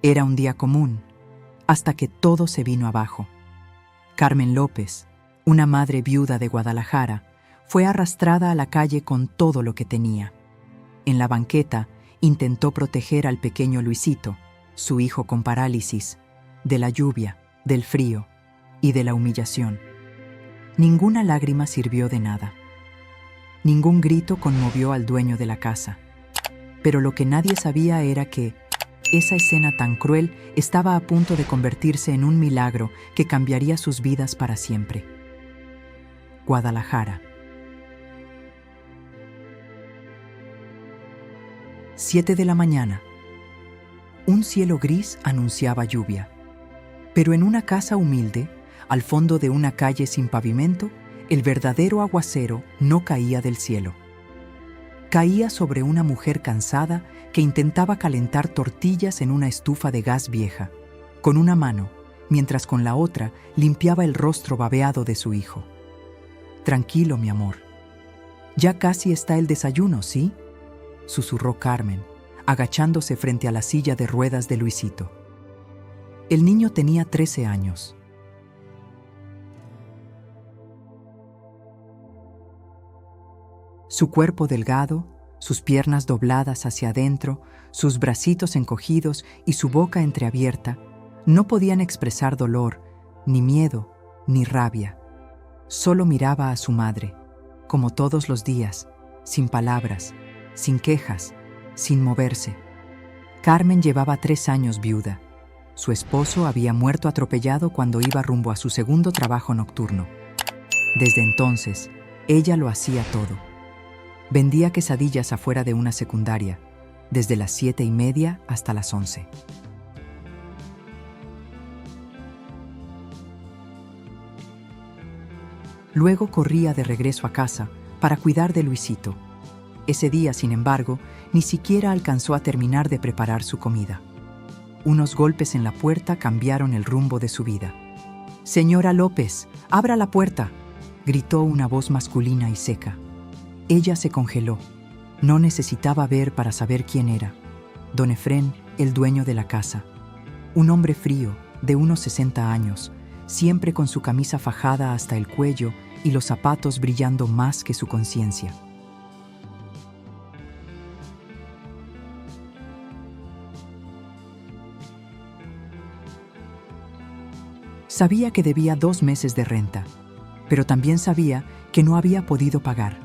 Era un día común, hasta que todo se vino abajo. Carmen López, una madre viuda de Guadalajara, fue arrastrada a la calle con todo lo que tenía. En la banqueta intentó proteger al pequeño Luisito, su hijo con parálisis, de la lluvia, del frío y de la humillación. Ninguna lágrima sirvió de nada. Ningún grito conmovió al dueño de la casa. Pero lo que nadie sabía era que esa escena tan cruel estaba a punto de convertirse en un milagro que cambiaría sus vidas para siempre. Guadalajara. 7 de la mañana. Un cielo gris anunciaba lluvia. Pero en una casa humilde, al fondo de una calle sin pavimento, el verdadero aguacero no caía del cielo. Caía sobre una mujer cansada que intentaba calentar tortillas en una estufa de gas vieja, con una mano, mientras con la otra limpiaba el rostro babeado de su hijo. «Tranquilo, mi amor. Ya casi está el desayuno, ¿sí?», susurró Carmen, agachándose frente a la silla de ruedas de Luisito. El niño tenía 13 años. Su cuerpo delgado, sus piernas dobladas hacia adentro, sus bracitos encogidos y su boca entreabierta no podían expresar dolor, ni miedo, ni rabia. Solo miraba a su madre, como todos los días, sin palabras, sin quejas, sin moverse. Carmen llevaba 3 años viuda. Su esposo había muerto atropellado cuando iba rumbo a su segundo trabajo nocturno. Desde entonces, ella lo hacía todo. Vendía quesadillas afuera de una secundaria, desde las 7:30 hasta las 11. Luego corría de regreso a casa para cuidar de Luisito. Ese día, sin embargo, ni siquiera alcanzó a terminar de preparar su comida. Unos golpes en la puerta cambiaron el rumbo de su vida. «Señora López, abra la puerta», gritó una voz masculina y seca. Ella se congeló. No necesitaba ver para saber quién era. Don Efrén, el dueño de la casa. Un hombre frío, de unos 60 años, siempre con su camisa fajada hasta el cuello y los zapatos brillando más que su conciencia. Sabía que debía 2 meses de renta, pero también sabía que no había podido pagar.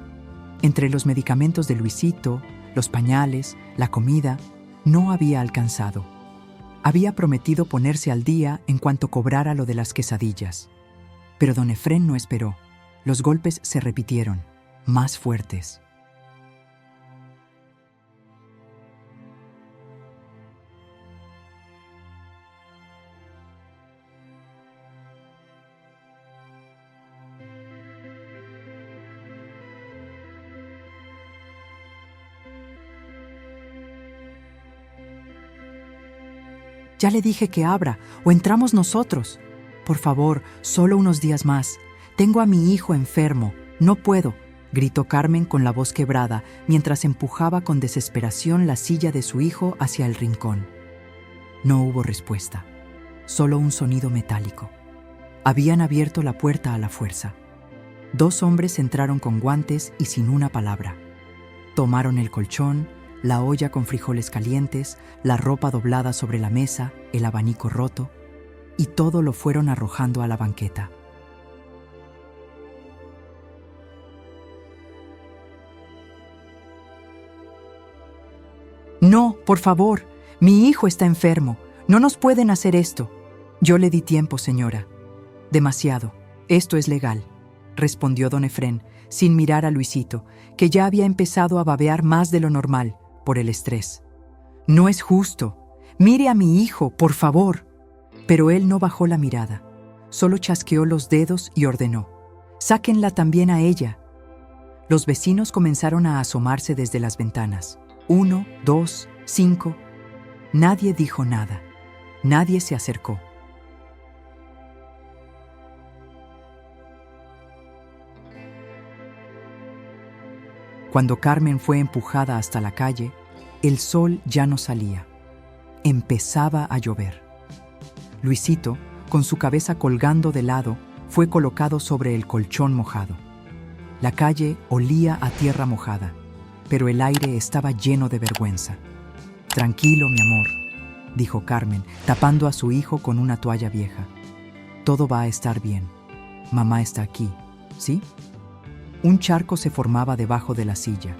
Entre los medicamentos de Luisito, los pañales, la comida, no había alcanzado. Había prometido ponerse al día en cuanto cobrara lo de las quesadillas. Pero don Efrén no esperó. Los golpes se repitieron, más fuertes. «Ya le dije que abra, o entramos nosotros. Por favor, solo unos días más. Tengo a mi hijo enfermo. No puedo», gritó Carmen con la voz quebrada, mientras empujaba con desesperación la silla de su hijo hacia el rincón. No hubo respuesta, solo un sonido metálico. Habían abierto la puerta a la fuerza. 2 hombres entraron con guantes y sin una palabra. Tomaron el colchón, la olla con frijoles calientes, la ropa doblada sobre la mesa, el abanico roto, y todo lo fueron arrojando a la banqueta. «No, por favor, mi hijo está enfermo. No nos pueden hacer esto». «Yo le di tiempo, señora». «Demasiado. Esto es legal», respondió don Efrén, sin mirar a Luisito, que ya había empezado a babear más de lo normal por el estrés. «No es justo. Mire a mi hijo, por favor». Pero él no bajó la mirada. Solo chasqueó los dedos y ordenó: «Sáquenla también a ella». Los vecinos comenzaron a asomarse desde las ventanas. 1, 2, 5. Nadie dijo nada. Nadie se acercó. Cuando Carmen fue empujada hasta la calle, el sol ya no salía. Empezaba a llover. Luisito, con su cabeza colgando de lado, fue colocado sobre el colchón mojado. La calle olía a tierra mojada, pero el aire estaba lleno de vergüenza. «Tranquilo, mi amor», dijo Carmen, tapando a su hijo con una toalla vieja. «Todo va a estar bien. Mamá está aquí, ¿sí?» Un charco se formaba debajo de la silla.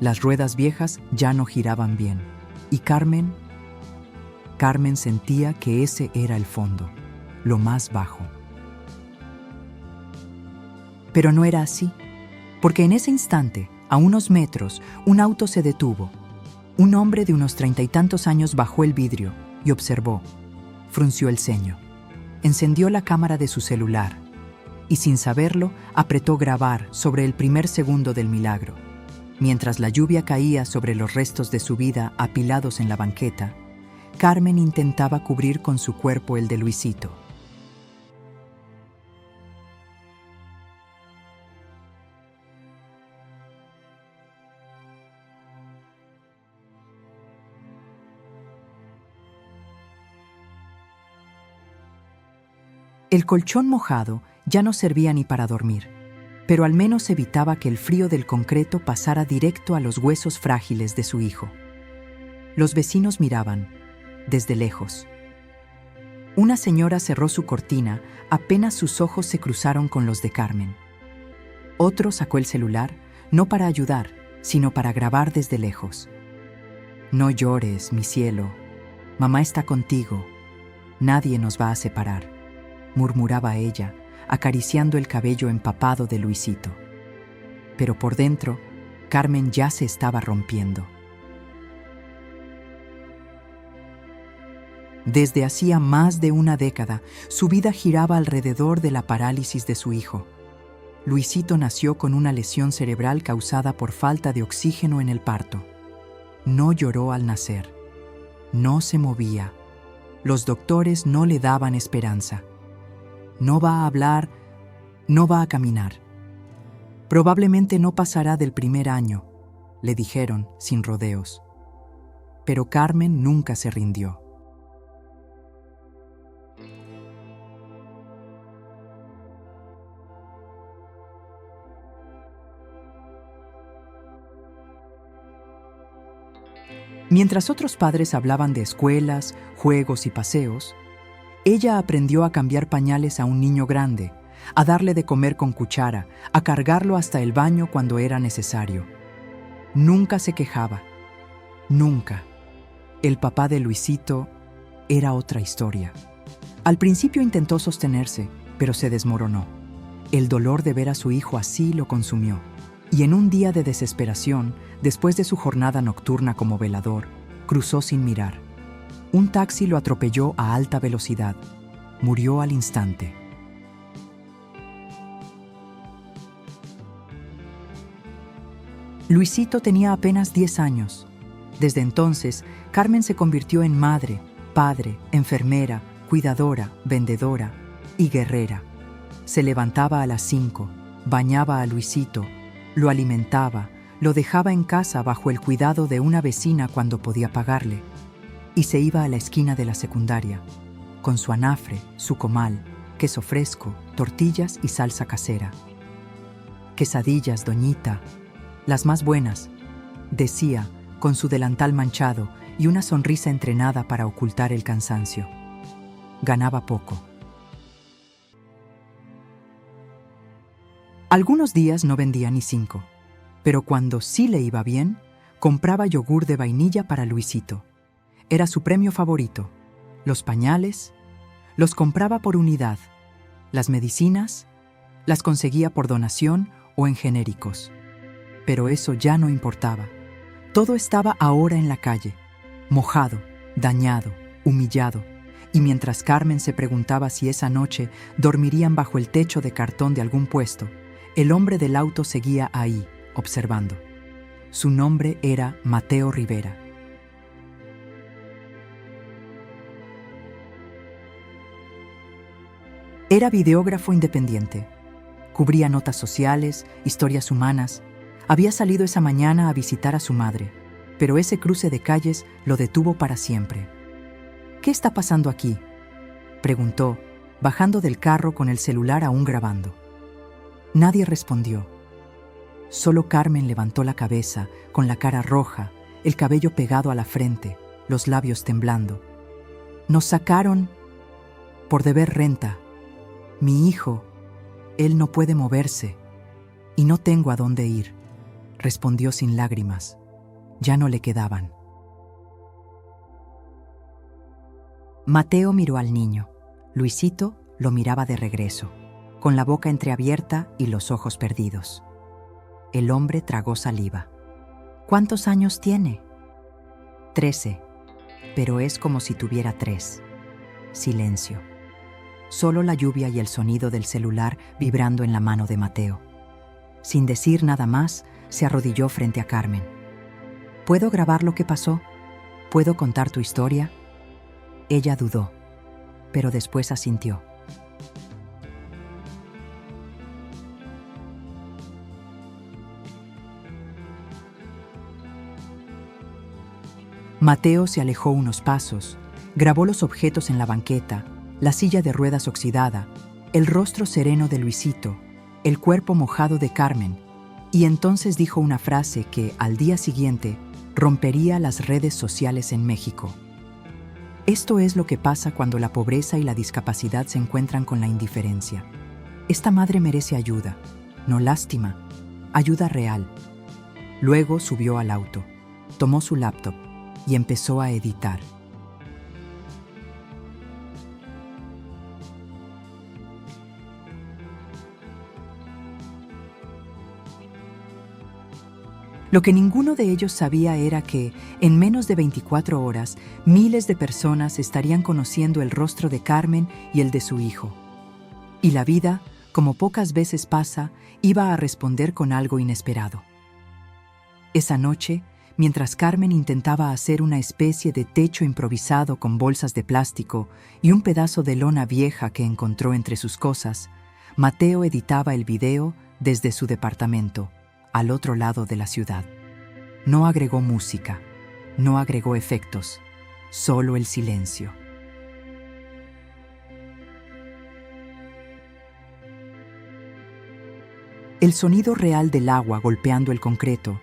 Las ruedas viejas ya no giraban bien. Y Carmen sentía que ese era el fondo, lo más bajo. Pero no era así, porque en ese instante, a unos metros, un auto se detuvo. Un hombre de unos 30 y tantos años bajó el vidrio y observó. Frunció el ceño. Encendió la cámara de su celular y, sin saberlo, apretó grabar sobre el primer segundo del milagro. Mientras la lluvia caía sobre los restos de su vida apilados en la banqueta, Carmen intentaba cubrir con su cuerpo el de Luisito. El colchón mojado ya no servía ni para dormir, pero al menos evitaba que el frío del concreto pasara directo a los huesos frágiles de su hijo. Los vecinos miraban, desde lejos. Una señora cerró su cortina apenas sus ojos se cruzaron con los de Carmen. Otro sacó el celular, no para ayudar, sino para grabar desde lejos. «No llores, mi cielo. Mamá está contigo. Nadie nos va a separar», murmuraba ella, acariciando el cabello empapado de Luisito. Pero por dentro, Carmen ya se estaba rompiendo. Desde hacía más de una década, su vida giraba alrededor de la parálisis de su hijo. Luisito nació con una lesión cerebral causada por falta de oxígeno en el parto. No lloró al nacer. No se movía. Los doctores no le daban esperanza. No va a hablar, no va a caminar. Probablemente no pasará del primer año, le dijeron sin rodeos. Pero Carmen nunca se rindió. Mientras otros padres hablaban de escuelas, juegos y paseos, ella aprendió a cambiar pañales a un niño grande, a darle de comer con cuchara, a cargarlo hasta el baño cuando era necesario. Nunca se quejaba. Nunca. El papá de Luisito era otra historia. Al principio intentó sostenerse, pero se desmoronó. El dolor de ver a su hijo así lo consumió. Y en un día de desesperación, después de su jornada nocturna como velador, cruzó sin mirar. Un taxi lo atropelló a alta velocidad. Murió al instante. Luisito tenía apenas 10 años. Desde entonces, Carmen se convirtió en madre, padre, enfermera, cuidadora, vendedora y guerrera. Se levantaba a las 5, bañaba a Luisito, lo alimentaba, lo dejaba en casa bajo el cuidado de una vecina cuando podía pagarle, y se iba a la esquina de la secundaria, con su anafre, su comal, queso fresco, tortillas y salsa casera. «Quesadillas, doñita, las más buenas», decía, con su delantal manchado y una sonrisa entrenada para ocultar el cansancio. Ganaba poco. Algunos días no vendía ni 5, pero cuando sí le iba bien, compraba yogur de vainilla para Luisito. Era su premio favorito. Los pañales, los compraba por unidad. Las medicinas, las conseguía por donación o en genéricos. Pero eso ya no importaba. Todo estaba ahora en la calle, mojado, dañado, humillado. Y mientras Carmen se preguntaba si esa noche dormirían bajo el techo de cartón de algún puesto, el hombre del auto seguía ahí, observando. Su nombre era Mateo Rivera. Era videógrafo independiente. Cubría notas sociales, historias humanas. Había salido esa mañana a visitar a su madre, pero ese cruce de calles lo detuvo para siempre. ¿Qué está pasando aquí?, preguntó, bajando del carro con el celular aún grabando. Nadie respondió. Solo Carmen levantó la cabeza, con la cara roja, el cabello pegado a la frente, los labios temblando. Nos sacaron por deber renta. Mi hijo, él no puede moverse y no tengo a dónde ir, respondió sin lágrimas. Ya no le quedaban. Mateo miró al niño. Luisito lo miraba de regreso, con la boca entreabierta y los ojos perdidos. El hombre tragó saliva. ¿Cuántos años tiene? 13, pero es como si tuviera 3. Silencio. Solo la lluvia y el sonido del celular vibrando en la mano de Mateo. Sin decir nada más, se arrodilló frente a Carmen. ¿Puedo grabar lo que pasó? ¿Puedo contar tu historia? Ella dudó, pero después asintió. Mateo se alejó unos pasos, grabó los objetos en la banqueta, la silla de ruedas oxidada, el rostro sereno de Luisito, el cuerpo mojado de Carmen, y entonces dijo una frase que, al día siguiente, rompería las redes sociales en México. Esto es lo que pasa cuando la pobreza y la discapacidad se encuentran con la indiferencia. Esta madre merece ayuda, no lástima, ayuda real. Luego subió al auto, tomó su laptop y empezó a editar. Lo que ninguno de ellos sabía era que, en menos de 24 horas, miles de personas estarían conociendo el rostro de Carmen y el de su hijo. Y la vida, como pocas veces pasa, iba a responder con algo inesperado. Esa noche, mientras Carmen intentaba hacer una especie de techo improvisado con bolsas de plástico y un pedazo de lona vieja que encontró entre sus cosas, Mateo editaba el video desde su departamento, al otro lado de la ciudad. No agregó música, no agregó efectos, solo el silencio. El sonido real del agua golpeando el concreto,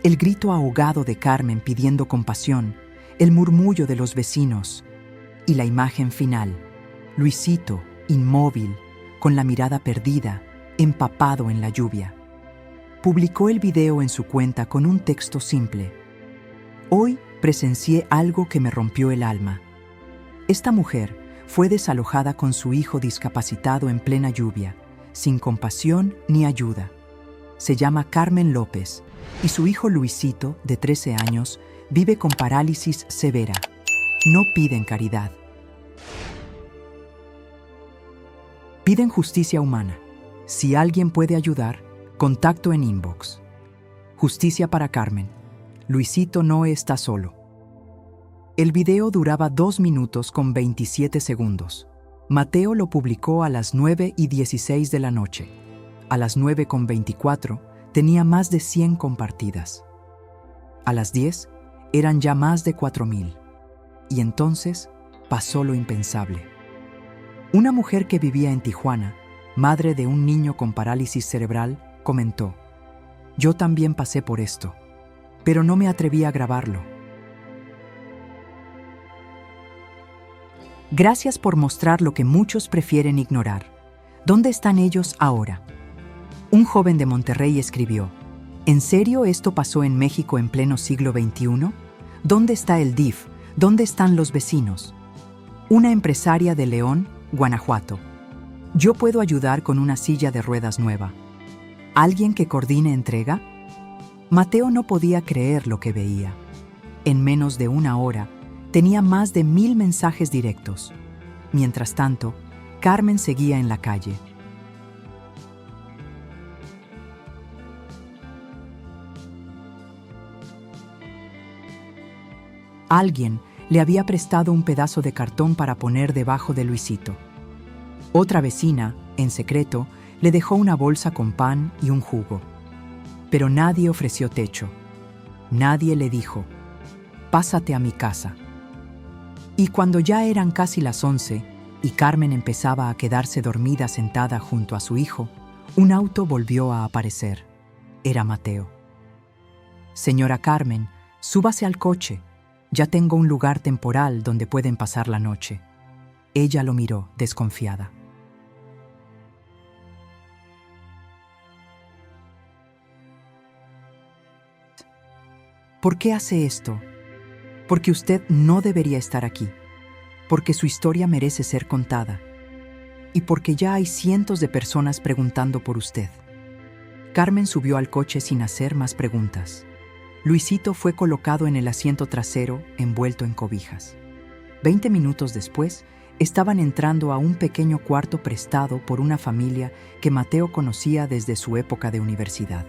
el grito ahogado de Carmen pidiendo compasión, el murmullo de los vecinos y la imagen final, Luisito, inmóvil, con la mirada perdida, empapado en la lluvia. Publicó el video en su cuenta con un texto simple. Hoy presencié algo que me rompió el alma. Esta mujer fue desalojada con su hijo discapacitado en plena lluvia, sin compasión ni ayuda. Se llama Carmen López y su hijo Luisito, de 13 años, vive con parálisis severa. No piden caridad. Piden justicia humana. Si alguien puede ayudar, contacto en inbox. Justicia para Carmen. Luisito no está solo. El video duraba 2 minutos con 27 segundos. Mateo lo publicó a las 9:16 de la noche. A las 9:24 tenía más de 100 compartidas. A las 10 eran ya más de 4,000. Y entonces pasó lo impensable. Una mujer que vivía en Tijuana, madre de un niño con parálisis cerebral, comentó: «Yo también pasé por esto, pero no me atreví a grabarlo». Gracias por mostrar lo que muchos prefieren ignorar. ¿Dónde están ellos ahora? Un joven de Monterrey escribió: ¿En serio esto pasó en México en pleno siglo XXI? ¿Dónde está el DIF? ¿Dónde están los vecinos? Una empresaria de León, Guanajuato: yo puedo ayudar con una silla de ruedas nueva. ¿Alguien que coordine entrega? Mateo no podía creer lo que veía. En menos de una hora, tenía más de 1,000 mensajes directos. Mientras tanto, Carmen seguía en la calle. Alguien le había prestado un pedazo de cartón para poner debajo de Luisito. Otra vecina, en secreto, le dejó una bolsa con pan y un jugo. Pero nadie ofreció techo. Nadie le dijo: «Pásate a mi casa». Y cuando ya eran casi las 11 y Carmen empezaba a quedarse dormida sentada junto a su hijo, un auto volvió a aparecer. Era Mateo. «Señora Carmen, súbase al coche. Ya tengo un lugar temporal donde pueden pasar la noche». Ella lo miró, desconfiada. «¿Por qué hace esto? Porque usted no debería estar aquí. Porque su historia merece ser contada. Y porque ya hay cientos de personas preguntando por usted». Carmen subió al coche sin hacer más preguntas. Luisito fue colocado en el asiento trasero, envuelto en cobijas. 20 minutos después, estaban entrando a un pequeño cuarto prestado por una familia que Mateo conocía desde su época de universidad.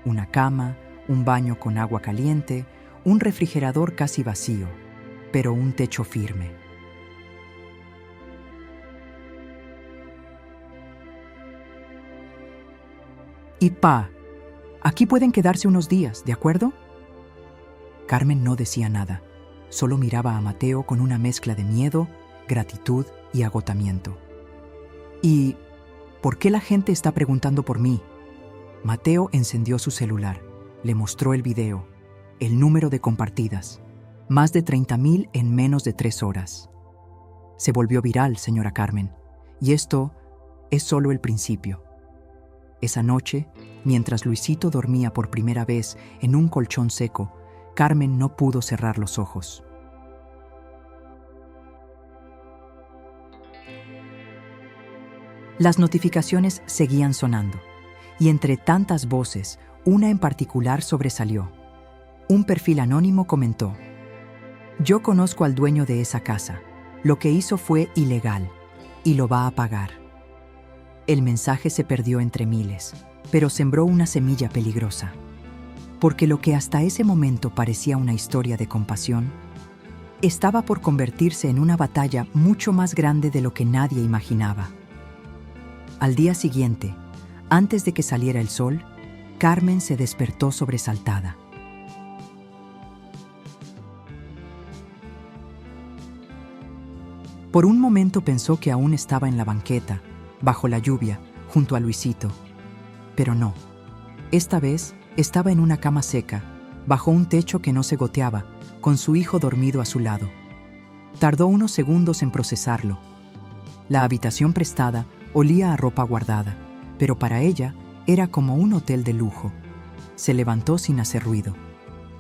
Una cama, un baño con agua caliente, un refrigerador casi vacío, pero un techo firme. «Y pa, aquí pueden quedarse unos días, ¿de acuerdo?» Carmen no decía nada, solo miraba a Mateo con una mezcla de miedo, gratitud y agotamiento. «¿Y por qué la gente está preguntando por mí?» Mateo encendió su celular, le mostró el video, el número de compartidas, más de 30,000 en menos de 3 horas. Se volvió viral, señora Carmen, y esto es solo el principio. Esa noche, mientras Luisito dormía por primera vez en un colchón seco, Carmen no pudo cerrar los ojos. Las notificaciones seguían sonando, y entre tantas voces, una en particular sobresalió. Un perfil anónimo comentó: «Yo conozco al dueño de esa casa. Lo que hizo fue ilegal, y lo va a pagar». El mensaje se perdió entre miles, pero sembró una semilla peligrosa. Porque lo que hasta ese momento parecía una historia de compasión, estaba por convertirse en una batalla mucho más grande de lo que nadie imaginaba. Al día siguiente, antes de que saliera el sol, Carmen se despertó sobresaltada. Por un momento pensó que aún estaba en la banqueta, bajo la lluvia, junto a Luisito. Pero no. Esta vez estaba en una cama seca, bajo un techo que no se goteaba, con su hijo dormido a su lado. Tardó unos segundos en procesarlo. La habitación prestada olía a ropa guardada, pero para ella era como un hotel de lujo. Se levantó sin hacer ruido.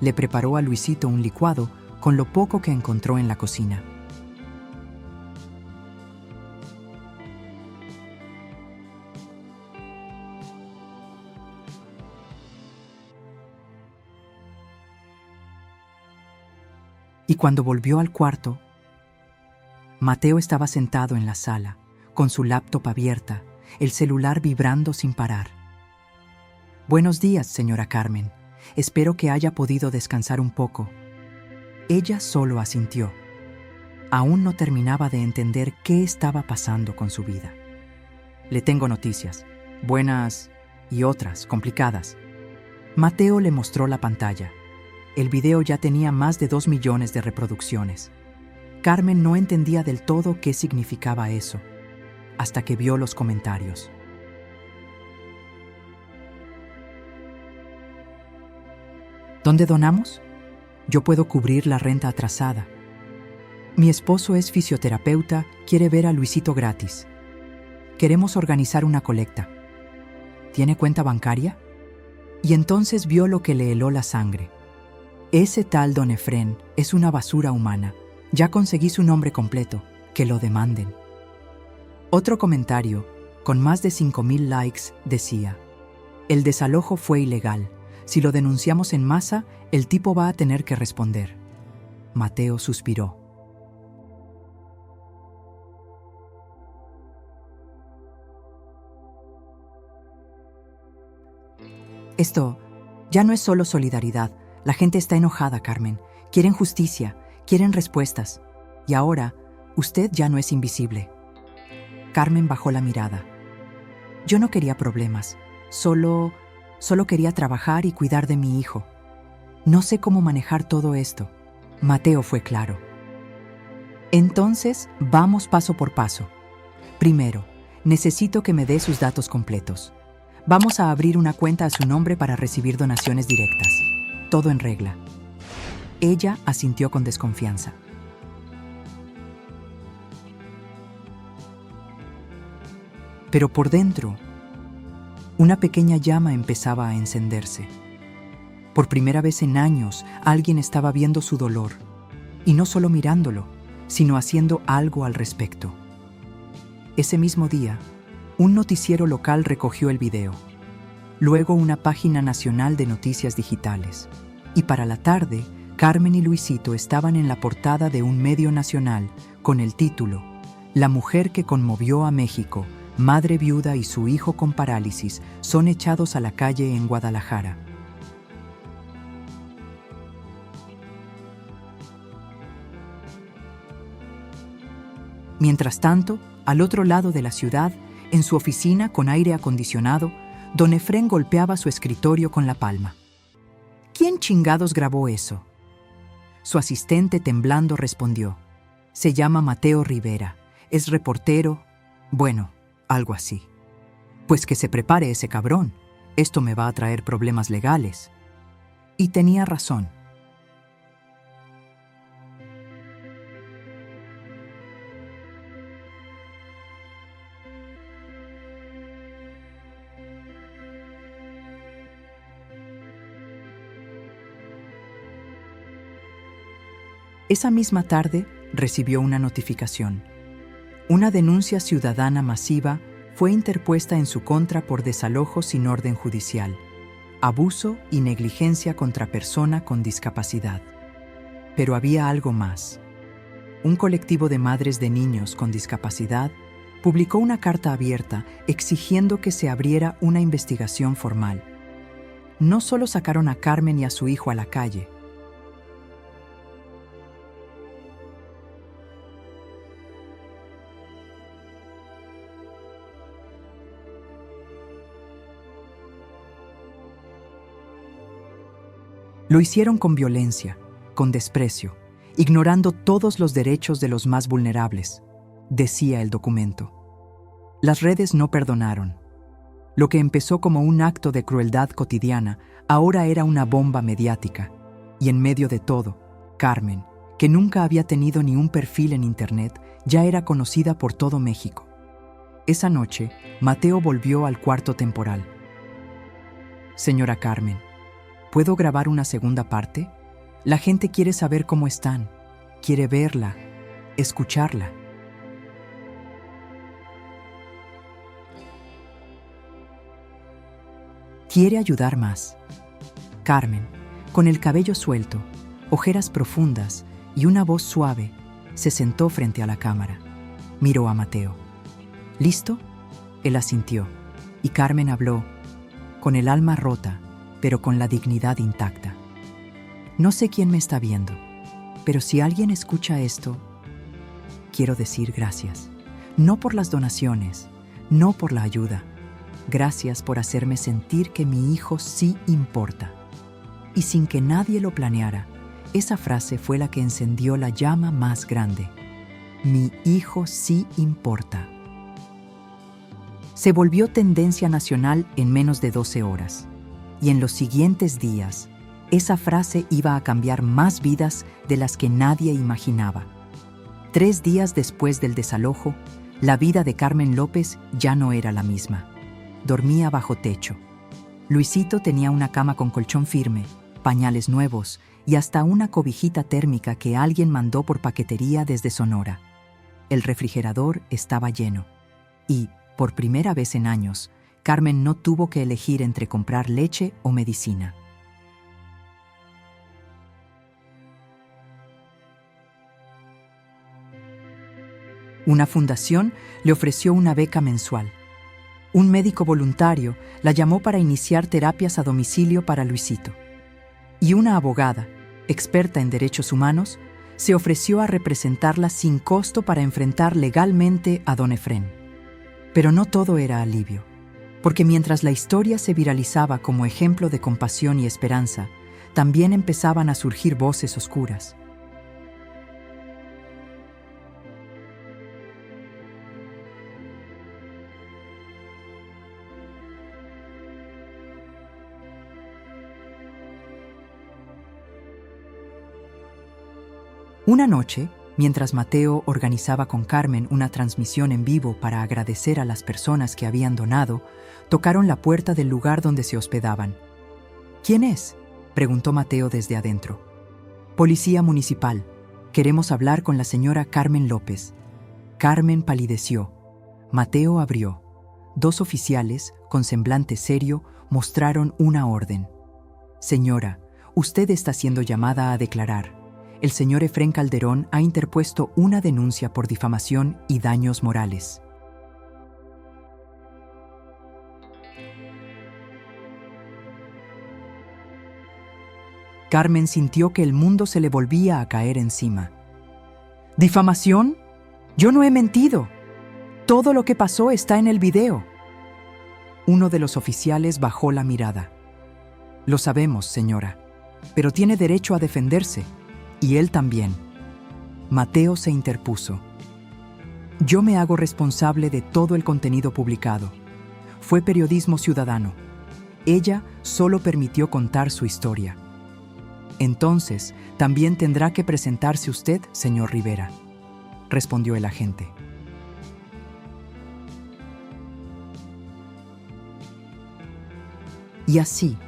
Le preparó a Luisito un licuado con lo poco que encontró en la cocina. Y cuando volvió al cuarto, Mateo estaba sentado en la sala, con su laptop abierta, el celular vibrando sin parar. «Buenos días, señora Carmen. Espero que haya podido descansar un poco». Ella solo asintió. Aún no terminaba de entender qué estaba pasando con su vida. «Le tengo noticias, buenas y otras complicadas». Mateo le mostró la pantalla. El video ya tenía más de 2 millones de reproducciones. Carmen no entendía del todo qué significaba eso, hasta que vio los comentarios. ¿Dónde donamos? Yo puedo cubrir la renta atrasada. Mi esposo es fisioterapeuta, quiere ver a Luisito gratis. Queremos organizar una colecta. ¿Tiene cuenta bancaria? Y entonces vio lo que le heló la sangre. Ese tal don Efrén es una basura humana. Ya conseguí su nombre completo. Que lo demanden. Otro comentario, con más de 5,000 likes, decía: «El desalojo fue ilegal. Si lo denunciamos en masa, el tipo va a tener que responder». Mateo suspiró. Esto ya no es solo solidaridad. La gente está enojada, Carmen. Quieren justicia, quieren respuestas. Y ahora, usted ya no es invisible. Carmen bajó la mirada. Yo no quería problemas. Solo quería trabajar y cuidar de mi hijo. No sé cómo manejar todo esto. Mateo fue claro. Entonces, vamos paso por paso. Primero, necesito que me dé sus datos completos. Vamos a abrir una cuenta a su nombre para recibir donaciones directas. Todo en regla. Ella asintió con desconfianza. Pero por dentro, una pequeña llama empezaba a encenderse. Por primera vez en años, alguien estaba viendo su dolor, y no solo mirándolo, sino haciendo algo al respecto. Ese mismo día, un noticiero local recogió el video, luego una página nacional de noticias digitales, y para la tarde, Carmen y Luisito estaban en la portada de un medio nacional con el título «La mujer que conmovió a México, madre viuda y su hijo con parálisis, son echados a la calle en Guadalajara». Mientras tanto, al otro lado de la ciudad, en su oficina con aire acondicionado, don Efrén golpeaba su escritorio con la palma. ¿Quién chingados grabó eso? Su asistente temblando respondió. Se llama Mateo Rivera, es reportero, bueno, algo así. Pues que se prepare ese cabrón, esto me va a traer problemas legales. Y tenía razón. Esa misma tarde recibió una notificación. Una denuncia ciudadana masiva fue interpuesta en su contra por desalojo sin orden judicial, abuso y negligencia contra persona con discapacidad. Pero había algo más. Un colectivo de madres de niños con discapacidad publicó una carta abierta exigiendo que se abriera una investigación formal. No solo sacaron a Carmen y a su hijo a la calle, lo hicieron con violencia, con desprecio, ignorando todos los derechos de los más vulnerables, decía el documento. Las redes no perdonaron. Lo que empezó como un acto de crueldad cotidiana, ahora era una bomba mediática. Y en medio de todo, Carmen, que nunca había tenido ni un perfil en Internet, ya era conocida por todo México. Esa noche, Mateo volvió al cuarto temporal. Señora Carmen, ¿puedo grabar una segunda parte? La gente quiere saber cómo están, quiere verla, escucharla. Quiere ayudar más. Carmen, con el cabello suelto, ojeras profundas y una voz suave, se sentó frente a la cámara. Miró a Mateo. ¿Listo? Él asintió, y Carmen habló, con el alma rota, pero con la dignidad intacta. No sé quién me está viendo, pero si alguien escucha esto, quiero decir gracias. No por las donaciones, no por la ayuda. Gracias por hacerme sentir que mi hijo sí importa. Y sin que nadie lo planeara, esa frase fue la que encendió la llama más grande. Mi hijo sí importa. Se volvió tendencia nacional en menos de 12 horas. Y en los siguientes días, esa frase iba a cambiar más vidas de las que nadie imaginaba. 3 días después del desalojo, la vida de Carmen López ya no era la misma. Dormía bajo techo. Luisito tenía una cama con colchón firme, pañales nuevos y hasta una cobijita térmica que alguien mandó por paquetería desde Sonora. El refrigerador estaba lleno. Y, por primera vez en años, Carmen no tuvo que elegir entre comprar leche o medicina. Una fundación le ofreció una beca mensual. Un médico voluntario la llamó para iniciar terapias a domicilio para Luisito. Y una abogada, experta en derechos humanos, se ofreció a representarla sin costo para enfrentar legalmente a don Efrén. Pero no todo era alivio. Porque mientras la historia se viralizaba como ejemplo de compasión y esperanza, también empezaban a surgir voces oscuras. Una noche, mientras Mateo organizaba con Carmen una transmisión en vivo para agradecer a las personas que habían donado, tocaron la puerta del lugar donde se hospedaban. ¿Quién es?, preguntó Mateo desde adentro. Policía municipal. Queremos hablar con la señora Carmen López. Carmen palideció. Mateo abrió. 2 oficiales, con semblante serio, mostraron una orden. Señora, usted está siendo llamada a declarar. El señor Efrén Calderón ha interpuesto una denuncia por difamación y daños morales. Carmen sintió que el mundo se le volvía a caer encima. ¿Difamación? Yo no he mentido. Todo lo que pasó está en el video. Uno de los oficiales bajó la mirada. Lo sabemos, señora, pero tiene derecho a defenderse, y él también. Mateo se interpuso. Yo me hago responsable de todo el contenido publicado. Fue periodismo ciudadano. Ella solo permitió contar su historia. Entonces, también tendrá que presentarse usted, señor Rivera, respondió el agente. Y así,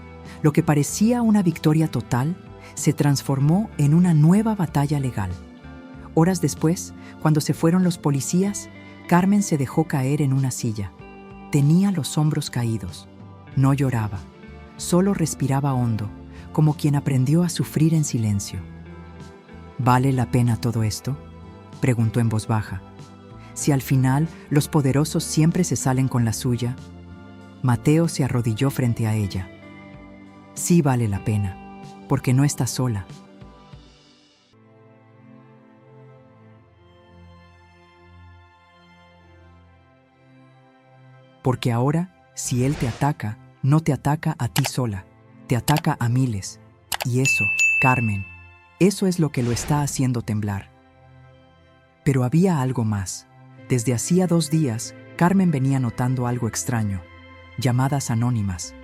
lo que parecía una victoria total se transformó en una nueva batalla legal. Horas después, cuando se fueron los policías, Carmen se dejó caer en una silla. Tenía los hombros caídos. No lloraba, solo respiraba hondo, como quien aprendió a sufrir en silencio. ¿Vale la pena todo esto?, preguntó en voz baja. Si al final los poderosos siempre se salen con la suya. Mateo se arrodilló frente a ella. Sí vale la pena, porque no está sola. Porque ahora, si él te ataca, no te ataca a ti sola, te ataca a miles. Y eso, Carmen, eso es lo que lo está haciendo temblar. Pero había algo más. Desde hacía 2 días, Carmen venía notando algo extraño. Llamadas anónimas.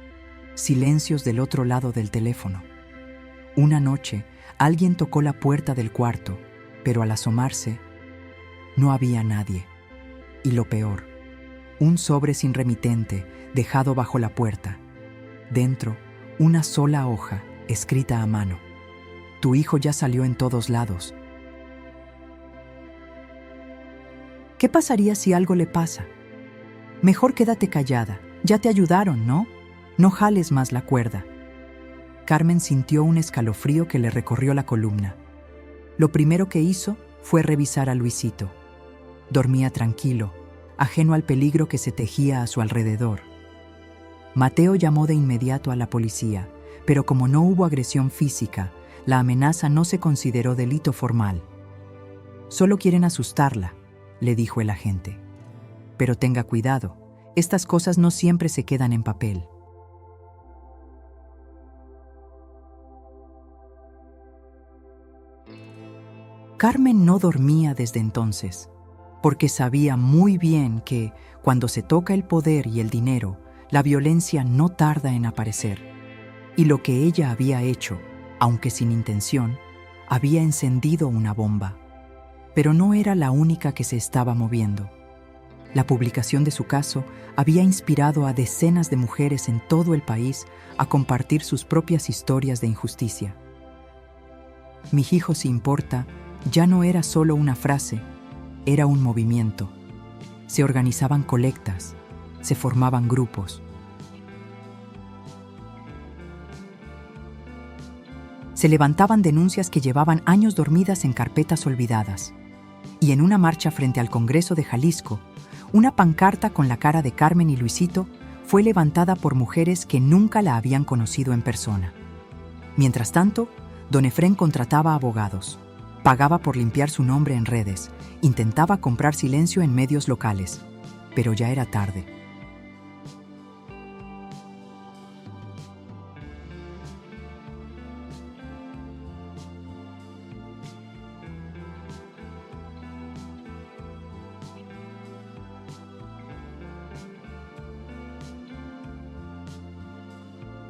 Silencios del otro lado del teléfono. Una noche, alguien tocó la puerta del cuarto, pero al asomarse, no había nadie. Y lo peor, un sobre sin remitente dejado bajo la puerta. Dentro, una sola hoja, escrita a mano. Tu hijo ya salió en todos lados. ¿Qué pasaría si algo le pasa? Mejor quédate callada. Ya te ayudaron, ¿no? No jales más la cuerda. Carmen sintió un escalofrío que le recorrió la columna. Lo primero que hizo fue revisar a Luisito. Dormía tranquilo, ajeno al peligro que se tejía a su alrededor. Mateo llamó de inmediato a la policía, pero como no hubo agresión física, la amenaza no se consideró delito formal. Solo quieren asustarla, le dijo el agente. Pero tenga cuidado, estas cosas no siempre se quedan en papel. Carmen no dormía desde entonces, porque sabía muy bien que, cuando se toca el poder y el dinero, la violencia no tarda en aparecer. Y lo que ella había hecho, aunque sin intención, había encendido una bomba. Pero no era la única que se estaba moviendo. La publicación de su caso había inspirado a decenas de mujeres en todo el país a compartir sus propias historias de injusticia. Mi hijo se importa ya no era solo una frase, era un movimiento. Se organizaban colectas, se formaban grupos. Se levantaban denuncias que llevaban años dormidas en carpetas olvidadas. Y en una marcha frente al Congreso de Jalisco, una pancarta con la cara de Carmen y Luisito fue levantada por mujeres que nunca la habían conocido en persona. Mientras tanto, don Efrén contrataba abogados, pagaba por limpiar su nombre en redes, intentaba comprar silencio en medios locales, pero ya era tarde.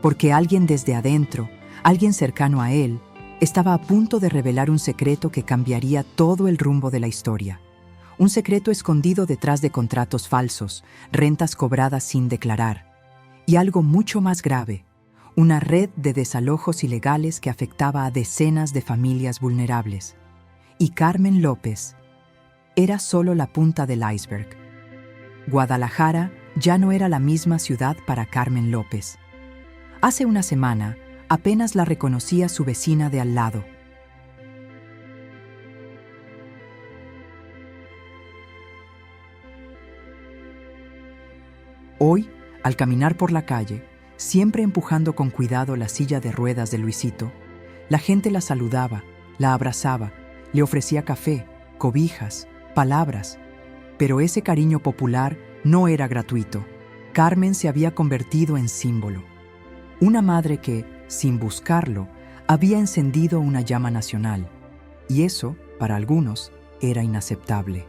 Porque alguien desde adentro, alguien cercano a él, Estaba a punto de revelar un secreto que cambiaría todo el rumbo de la historia. Un secreto escondido detrás de contratos falsos, rentas cobradas sin declarar. Y algo mucho más grave, una red de desalojos ilegales que afectaba a decenas de familias vulnerables. Y Carmen López era solo la punta del iceberg. Guadalajara ya no era la misma ciudad para Carmen López. Hace una semana, apenas la reconocía su vecina de al lado. Hoy, al caminar por la calle, siempre empujando con cuidado la silla de ruedas de Luisito, la gente la saludaba, la abrazaba, le ofrecía café, cobijas, palabras. Pero ese cariño popular no era gratuito. Carmen se había convertido en símbolo. Una madre que, sin buscarlo, había encendido una llama nacional. Y eso, para algunos, era inaceptable.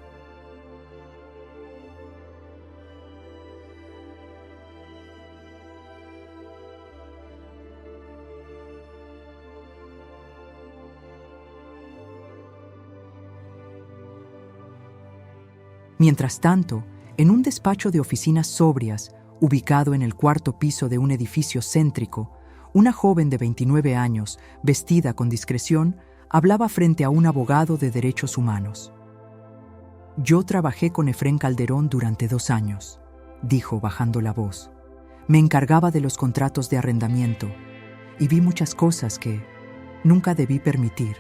Mientras tanto, en un despacho de oficinas sobrias, ubicado en el cuarto piso de un edificio céntrico, una joven de 29 años, vestida con discreción, hablaba frente a un abogado de derechos humanos. «Yo trabajé con Efrén Calderón durante 2 años», dijo bajando la voz. «Me encargaba de los contratos de arrendamiento y vi muchas cosas que nunca debí permitir».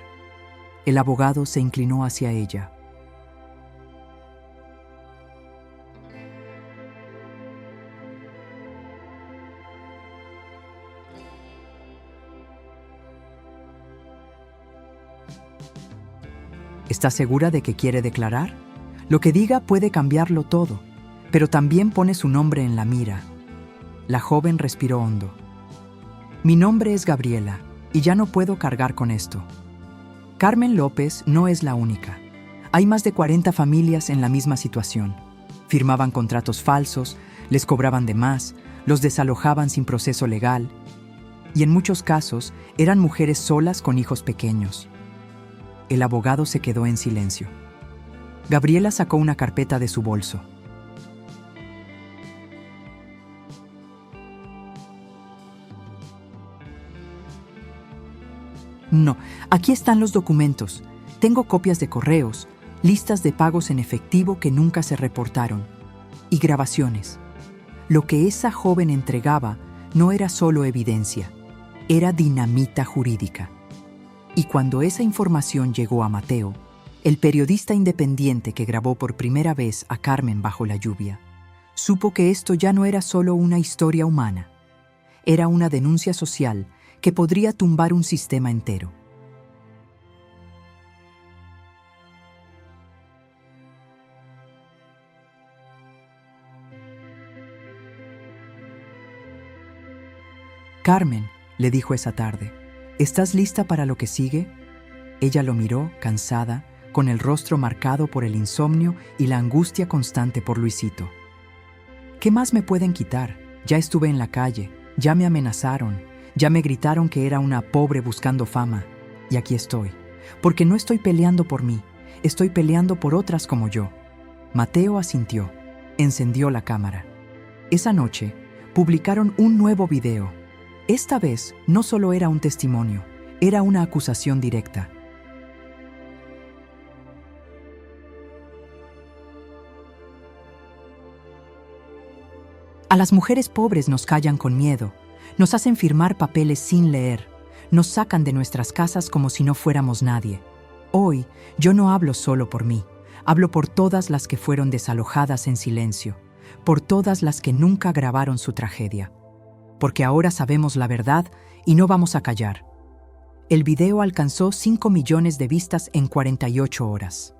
El abogado se inclinó hacia ella. ¿Está segura de que quiere declarar? Lo que diga puede cambiarlo todo, pero también pone su nombre en la mira. La joven respiró hondo. «Mi nombre es Gabriela, y ya no puedo cargar con esto». Carmen López no es la única. Hay más de 40 familias en la misma situación. Firmaban contratos falsos, les cobraban de más, los desalojaban sin proceso legal, y en muchos casos eran mujeres solas con hijos pequeños. El abogado se quedó en silencio. Gabriela sacó una carpeta de su bolso. «No, aquí están los documentos. Tengo copias de correos, listas de pagos en efectivo que nunca se reportaron y grabaciones». Lo que esa joven entregaba no era solo evidencia, era dinamita jurídica. Y cuando esa información llegó a Mateo, el periodista independiente que grabó por primera vez a Carmen bajo la lluvia, supo que esto ya no era solo una historia humana, era una denuncia social que podría tumbar un sistema entero. «Carmen», le dijo esa tarde, «¿estás lista para lo que sigue?». Ella lo miró, cansada, con el rostro marcado por el insomnio y la angustia constante por Luisito. «¿Qué más me pueden quitar? Ya estuve en la calle, ya me amenazaron, ya me gritaron que era una pobre buscando fama. Y aquí estoy, porque no estoy peleando por mí, estoy peleando por otras como yo». Mateo asintió, encendió la cámara. Esa noche, publicaron un nuevo video. Esta vez no solo era un testimonio, era una acusación directa. A las mujeres pobres nos callan con miedo, nos hacen firmar papeles sin leer, nos sacan de nuestras casas como si no fuéramos nadie. Hoy, yo no hablo solo por mí, hablo por todas las que fueron desalojadas en silencio, por todas las que nunca grabaron su tragedia. Porque ahora sabemos la verdad y no vamos a callar. El video alcanzó 5 millones de vistas en 48 horas.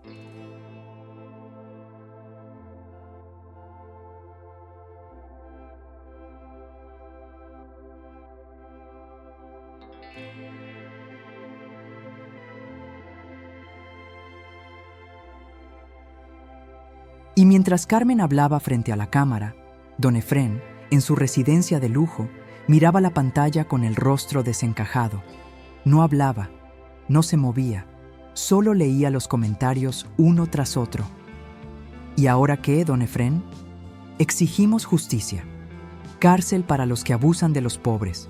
Y mientras Carmen hablaba frente a la cámara, don Efrén, en su residencia de lujo, miraba la pantalla con el rostro desencajado. No hablaba, No se movía, solo leía los comentarios uno tras otro. ¿Y ahora qué, don Efrén? Exigimos justicia. Cárcel para los que abusan de los pobres.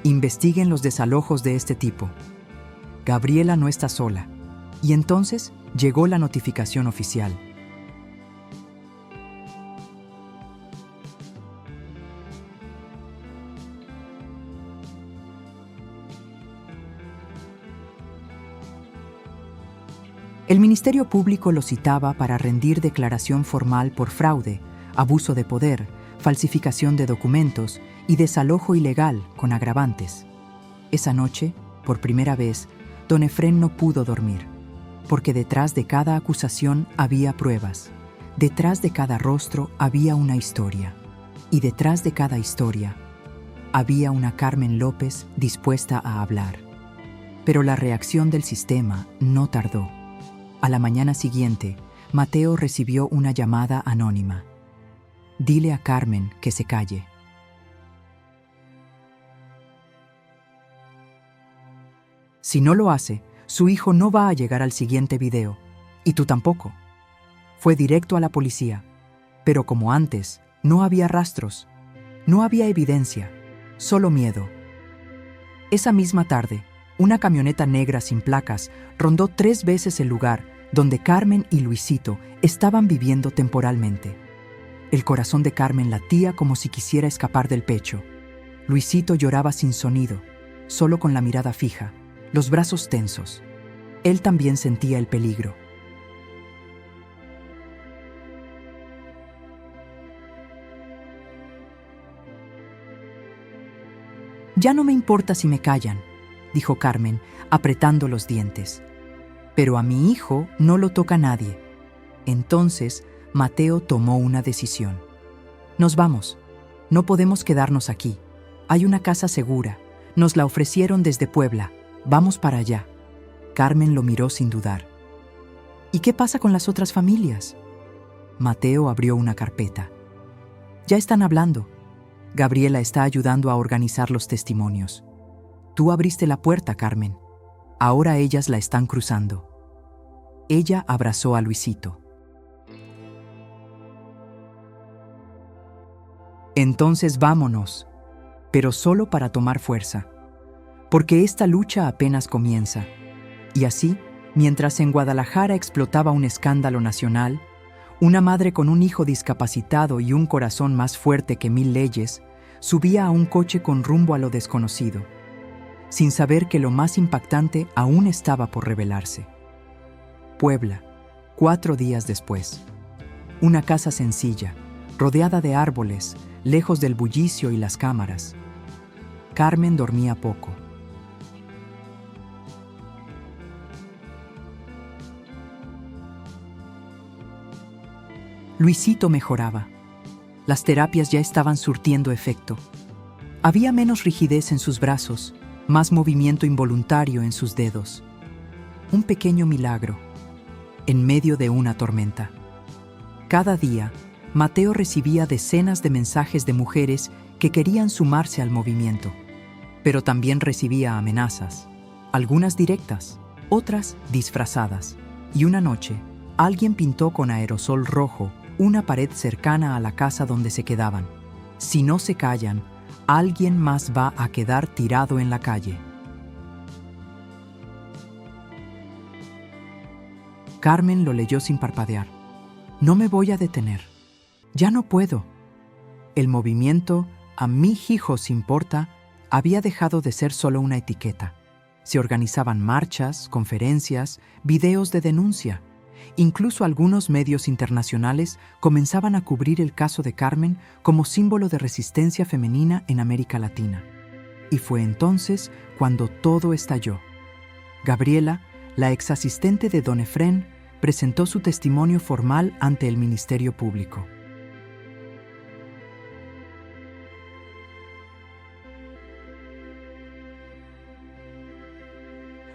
Investiguen los desalojos de este tipo. Gabriela no está sola. Y entonces llegó la notificación oficial. El Ministerio Público lo citaba para rendir declaración formal por fraude, abuso de poder, falsificación de documentos y desalojo ilegal con agravantes. Esa noche, por primera vez, don Efrén no pudo dormir, porque detrás de cada acusación había pruebas, detrás de cada rostro había una historia, y detrás de cada historia había una Carmen López dispuesta a hablar. Pero la reacción del sistema no tardó. A la mañana siguiente, Mateo recibió una llamada anónima. Dile a Carmen que se calle. Si no lo hace, su hijo no va a llegar al siguiente video. Y tú tampoco. Fue directo a la policía. Pero como antes, no había rastros. No había evidencia. Solo miedo. Esa misma tarde, una camioneta negra sin placas rondó 3 veces el lugar donde Carmen y Luisito estaban viviendo temporalmente. El corazón de Carmen latía como si quisiera escapar del pecho. Luisito lloraba sin sonido, solo con la mirada fija, los brazos tensos. Él también sentía el peligro. Ya no me importa si me callan, dijo Carmen, apretando los dientes. Pero a mi hijo no lo toca nadie. Entonces, Mateo tomó una decisión. Nos vamos. No podemos quedarnos aquí. Hay una casa segura. Nos la ofrecieron desde Puebla. Vamos para allá. Carmen lo miró sin dudar. ¿Y qué pasa con las otras familias? Mateo abrió una carpeta. Ya están hablando. Gabriela está ayudando a organizar los testimonios. Tú abriste la puerta, Carmen. Ahora ellas la están cruzando. Ella abrazó a Luisito. Entonces vámonos, pero solo para tomar fuerza, porque esta lucha apenas comienza. Y así, mientras en Guadalajara explotaba un escándalo nacional, una madre con un hijo discapacitado y un corazón más fuerte que 1000 leyes, subía a un coche con rumbo a lo desconocido, sin saber que lo más impactante aún estaba por revelarse. Puebla, 4 días después. Una casa sencilla, rodeada de árboles, lejos del bullicio y las cámaras. Carmen dormía poco. Luisito mejoraba. Las terapias ya estaban surtiendo efecto. Había menos rigidez en sus brazos, más movimiento involuntario en sus dedos. Un pequeño milagro, en medio de una tormenta. Cada día, Mateo recibía decenas de mensajes de mujeres que querían sumarse al movimiento, pero también recibía amenazas, algunas directas, otras disfrazadas. Y una noche, alguien pintó con aerosol rojo una pared cercana a la casa donde se quedaban. Si no se callan, alguien más va a quedar tirado en la calle. Carmen lo leyó sin parpadear. No me voy a detener. Ya no puedo. El movimiento "A mí hijos importa" había dejado de ser solo una etiqueta. Se organizaban marchas, conferencias, videos de denuncia. Incluso algunos medios internacionales comenzaban a cubrir el caso de Carmen como símbolo de resistencia femenina en América Latina. Y fue entonces cuando todo estalló. Gabriela, la exasistente de don Efrén, presentó su testimonio formal ante el Ministerio Público.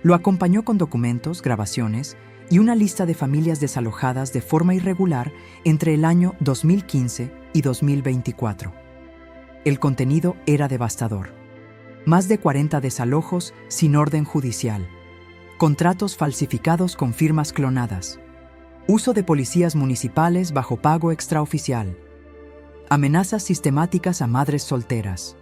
Lo acompañó con documentos, grabaciones y una lista de familias desalojadas de forma irregular entre el año 2015 y 2024. El contenido era devastador. Más de 40 desalojos sin orden judicial. contratos falsificados con firmas clonadas, uso de policías municipales bajo pago extraoficial, amenazas sistemáticas a madres solteras.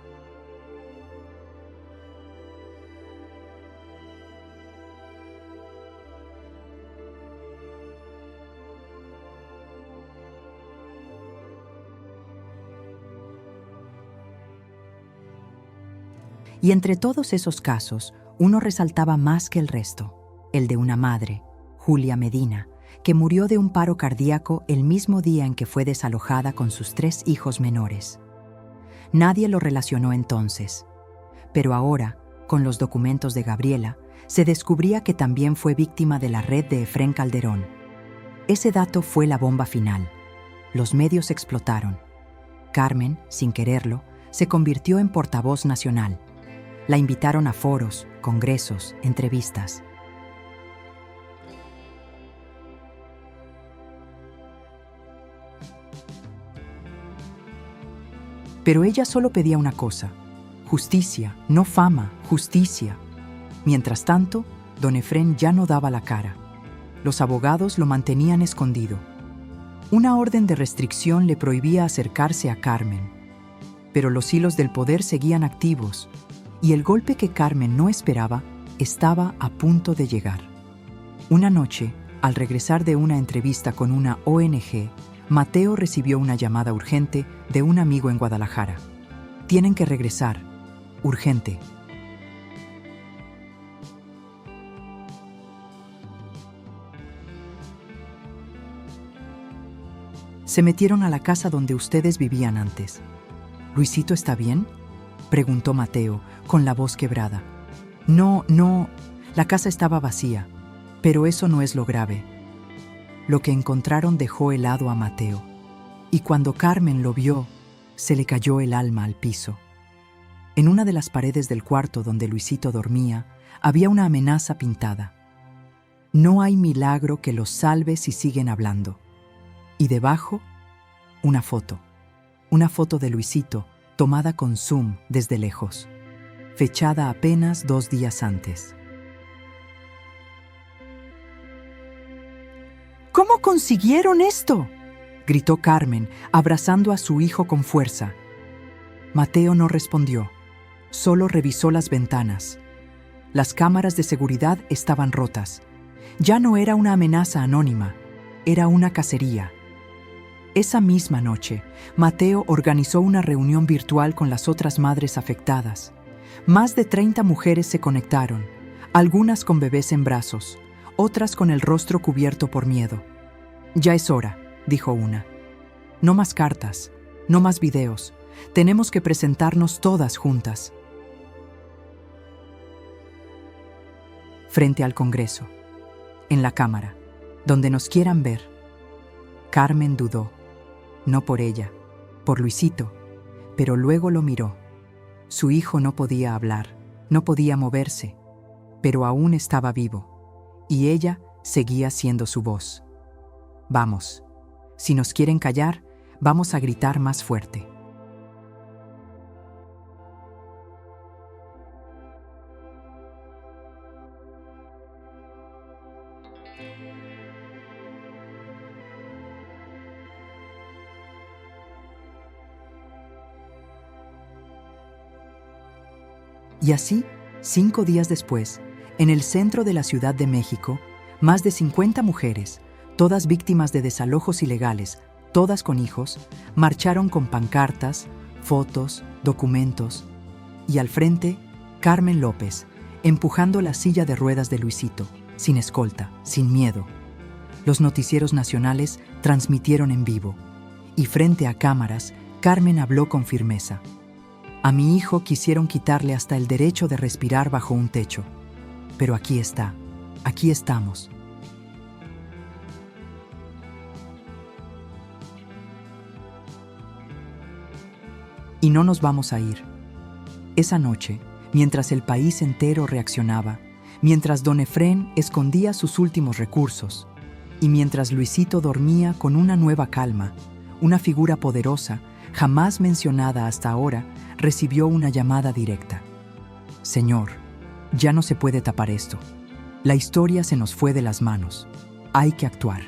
Y entre todos esos casos, uno resaltaba más que el resto, el de una madre, Julia Medina, que murió de un paro cardíaco el mismo día en que fue desalojada con sus 3 hijos menores. Nadie lo relacionó entonces, pero ahora, con los documentos de Gabriela, se descubría que también fue víctima de la red de Efrén Calderón. Ese dato fue la bomba final. Los medios explotaron. Carmen, sin quererlo, se convirtió en portavoz nacional. La invitaron a foros, congresos, entrevistas. Pero ella solo pedía una cosa: justicia, no fama, justicia. Mientras tanto, don Efrén ya no daba la cara. Los abogados lo mantenían escondido. Una orden de restricción le prohibía acercarse a Carmen. Pero los hilos del poder seguían activos, y el golpe que Carmen no esperaba estaba a punto de llegar. Una noche, al regresar de una entrevista con una ONG, Mateo recibió una llamada urgente de un amigo en Guadalajara. Tienen que regresar. Urgente. Se metieron a la casa donde ustedes vivían antes. ¿Luisito está bien?, preguntó Mateo, con la voz quebrada. No, la casa estaba vacía, pero eso no es lo grave. Lo que encontraron dejó helado a Mateo, y cuando Carmen lo vio, se le cayó el alma al piso. En una de las paredes del cuarto donde Luisito dormía, había una amenaza pintada. No hay milagro que los salve si siguen hablando. Y debajo, una foto de Luisito, tomada con zoom desde lejos, fechada apenas 2 días antes. ¿Cómo consiguieron esto?, gritó Carmen, abrazando a su hijo con fuerza. Mateo no respondió, solo revisó las ventanas. Las cámaras de seguridad estaban rotas. Ya no era una amenaza anónima, era una cacería. Esa misma noche, Mateo organizó una reunión virtual con las otras madres afectadas. Más de 30 mujeres se conectaron, algunas con bebés en brazos, otras con el rostro cubierto por miedo. Ya es hora, dijo una. No más cartas, no más videos. Tenemos que presentarnos todas juntas. Frente al Congreso, en la Cámara, donde nos quieran ver. Carmen dudó. No por ella, por Luisito, pero luego lo miró. Su hijo no podía hablar, no podía moverse, pero aún estaba vivo, y ella seguía siendo su voz. Vamos, si nos quieren callar, vamos a gritar más fuerte. Y así, 5 días después, en el centro de la Ciudad de México, más de 50 mujeres, todas víctimas de desalojos ilegales, todas con hijos, marcharon con pancartas, fotos, documentos, y al frente, Carmen López, empujando la silla de ruedas de Luisito, sin escolta, sin miedo. Los noticieros nacionales transmitieron en vivo, y frente a cámaras, Carmen habló con firmeza. A mi hijo quisieron quitarle hasta el derecho de respirar bajo un techo. Pero aquí está, aquí estamos. Y no nos vamos a ir. Esa noche, mientras el país entero reaccionaba, mientras don Efrén escondía sus últimos recursos, y mientras Luisito dormía con una nueva calma, una figura poderosa, jamás mencionada hasta ahora, recibió una llamada directa. Señor, ya no se puede tapar esto. La historia se nos fue de las manos. Hay que actuar.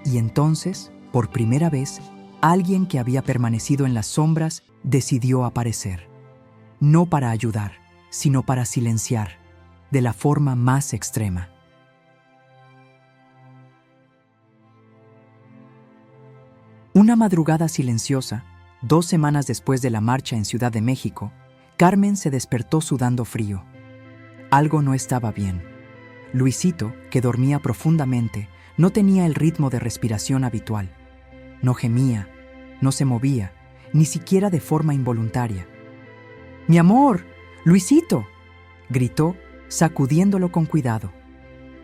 Y entonces, por primera vez, alguien que había permanecido en las sombras decidió aparecer. No para ayudar, sino para silenciar, de la forma más extrema. Una madrugada silenciosa, 2 semanas después de la marcha en Ciudad de México, Carmen se despertó sudando frío. Algo no estaba bien. Luisito, que dormía profundamente, no tenía el ritmo de respiración habitual. No gemía, no se movía, ni siquiera de forma involuntaria. ¡Mi amor! ¡Luisito!, gritó, sacudiéndolo con cuidado.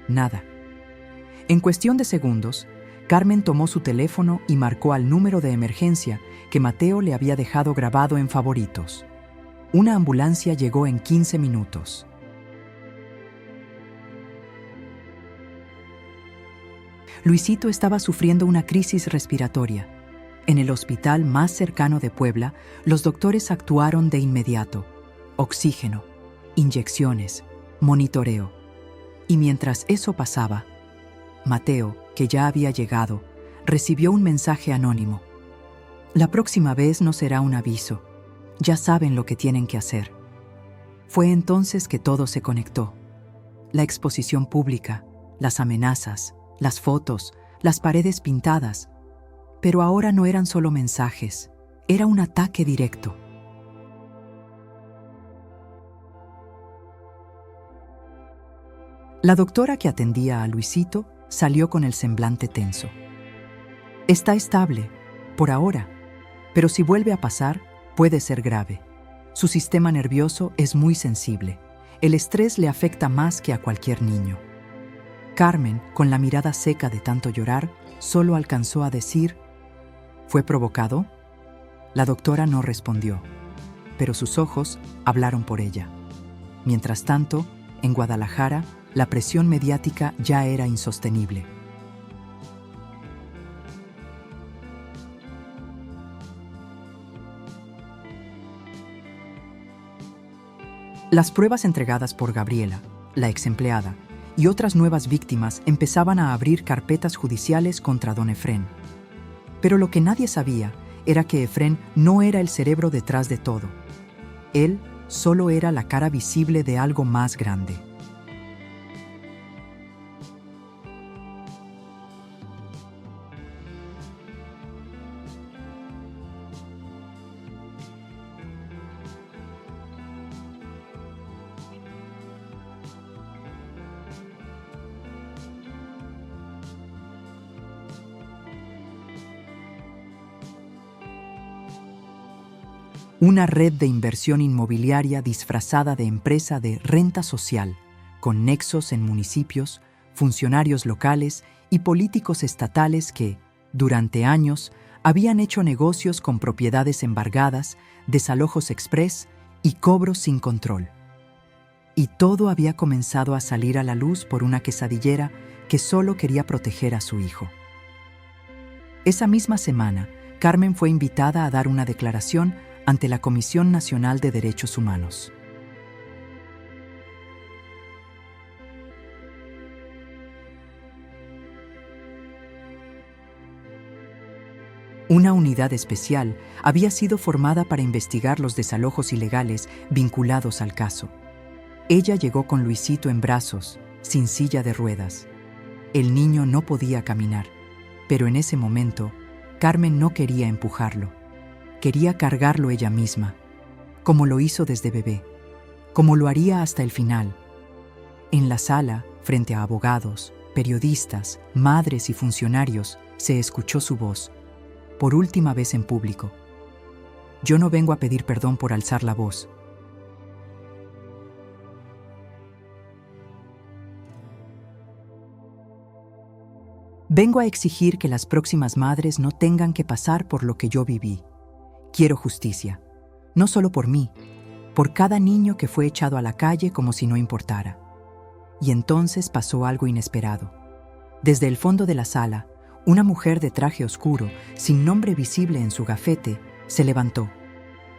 Nada. En cuestión de segundos, Carmen tomó su teléfono y marcó al número de emergencia que Mateo le había dejado grabado en favoritos. Una ambulancia llegó en 15 minutos. Luisito estaba sufriendo una crisis respiratoria. En el hospital más cercano de Puebla, los doctores actuaron de inmediato. Oxígeno, inyecciones, monitoreo. Y mientras eso pasaba, Mateo, que ya había llegado, recibió un mensaje anónimo. La próxima vez no será un aviso. Ya saben lo que tienen que hacer. Fue entonces que todo se conectó. La exposición pública, las amenazas, las fotos, las paredes pintadas. Pero ahora no eran solo mensajes, era un ataque directo. La doctora que atendía a Luisito salió con el semblante tenso. Está estable, por ahora, pero si vuelve a pasar, puede ser grave. Su sistema nervioso es muy sensible. El estrés le afecta más que a cualquier niño. Carmen, con la mirada seca de tanto llorar, solo alcanzó a decir: ¿Fue provocado? La doctora no respondió, pero sus ojos hablaron por ella. Mientras tanto, en Guadalajara, la presión mediática ya era insostenible. Las pruebas entregadas por Gabriela, la exempleada, y otras nuevas víctimas empezaban a abrir carpetas judiciales contra don Efrén. Pero lo que nadie sabía era que Efrén no era el cerebro detrás de todo. Él solo era la cara visible de algo más grande. Una red de inversión inmobiliaria disfrazada de empresa de renta social, con nexos en municipios, funcionarios locales y políticos estatales que, durante años, habían hecho negocios con propiedades embargadas, desalojos express y cobros sin control. Y todo había comenzado a salir a la luz por una quesadillera que solo quería proteger a su hijo. Esa misma semana, Carmen fue invitada a dar una declaración ante la Comisión Nacional de Derechos Humanos. Una unidad especial había sido formada para investigar los desalojos ilegales vinculados al caso. Ella llegó con Luisito en brazos, sin silla de ruedas. El niño no podía caminar, pero en ese momento, Carmen no quería empujarlo. Quería cargarlo ella misma, como lo hizo desde bebé, como lo haría hasta el final. En la sala, frente a abogados, periodistas, madres y funcionarios, se escuchó su voz, por última vez en público. Yo no vengo a pedir perdón por alzar la voz. Vengo a exigir que las próximas madres no tengan que pasar por lo que yo viví. Quiero justicia, no solo por mí, por cada niño que fue echado a la calle como si no importara. Y entonces pasó algo inesperado. Desde el fondo de la sala, una mujer de traje oscuro, sin nombre visible en su gafete, se levantó.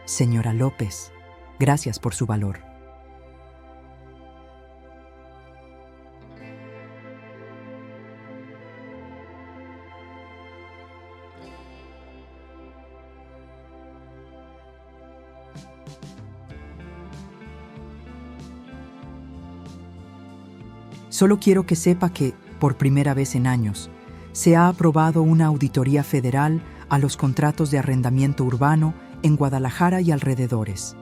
Señora López, gracias por su valor. Solo quiero que sepa que, por primera vez en años, se ha aprobado una auditoría federal a los contratos de arrendamiento urbano en Guadalajara y alrededores.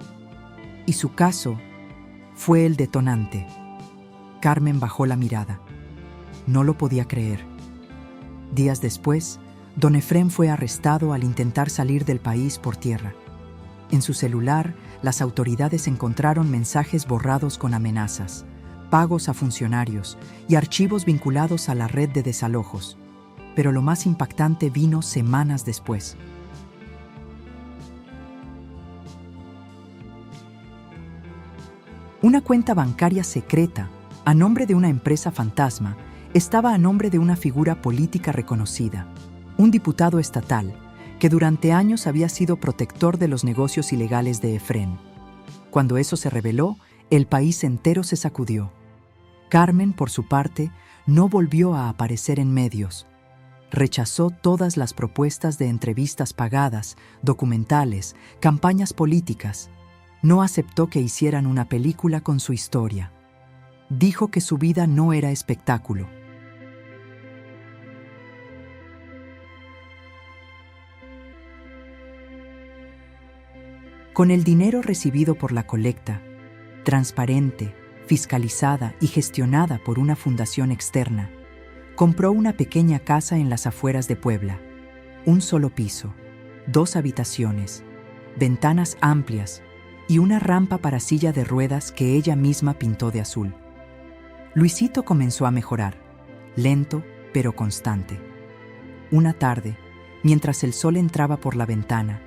Y su caso fue el detonante. Carmen bajó la mirada. No lo podía creer. Días después, don Efrén fue arrestado al intentar salir del país por tierra. En su celular, las autoridades encontraron mensajes borrados con amenazas, pagos a funcionarios y archivos vinculados a la red de desalojos. Pero lo más impactante vino semanas después. Una cuenta bancaria secreta, a nombre de una empresa fantasma, estaba a nombre de una figura política reconocida, un diputado estatal, que durante años había sido protector de los negocios ilegales de Efrén. Cuando eso se reveló, el país entero se sacudió. Carmen, por su parte, no volvió a aparecer en medios. Rechazó todas las propuestas de entrevistas pagadas, documentales, campañas políticas. No aceptó que hicieran una película con su historia. Dijo que su vida no era espectáculo. Con el dinero recibido por la colecta, transparente, fiscalizada y gestionada por una fundación externa, compró una pequeña casa en las afueras de Puebla, un solo piso, 2 habitaciones, ventanas amplias y una rampa para silla de ruedas que ella misma pintó de azul. Luisito comenzó a mejorar, lento pero constante. Una tarde, mientras el sol entraba por la ventana,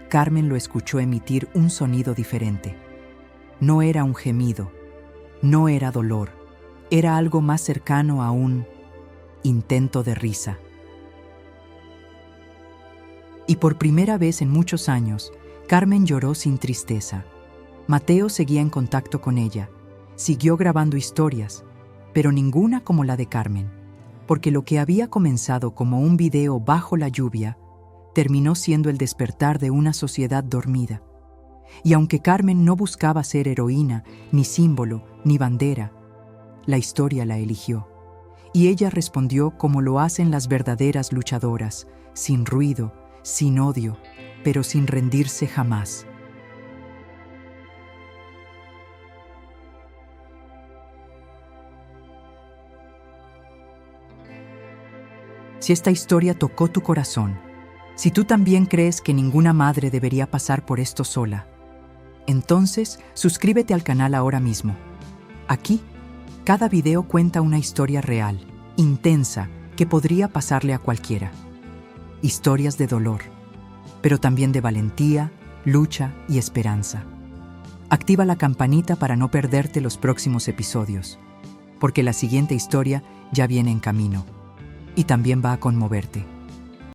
Carmen lo escuchó emitir un sonido diferente. No era un gemido, no era dolor, era algo más cercano a un intento de risa. Y por primera vez en muchos años, Carmen lloró sin tristeza. Mateo seguía en contacto con ella, siguió grabando historias, pero ninguna como la de Carmen, porque lo que había comenzado como un video bajo la lluvia terminó siendo el despertar de una sociedad dormida. Y aunque Carmen no buscaba ser heroína, ni símbolo, ni bandera, la historia la eligió. Y ella respondió como lo hacen las verdaderas luchadoras, sin ruido, sin odio, pero sin rendirse jamás. Si esta historia tocó tu corazón, si tú también crees que ninguna madre debería pasar por esto sola, entonces suscríbete al canal ahora mismo. Aquí, cada video cuenta una historia real, intensa, que podría pasarle a cualquiera. Historias de dolor, pero también de valentía, lucha y esperanza. Activa la campanita para no perderte los próximos episodios, porque la siguiente historia ya viene en camino y también va a conmoverte.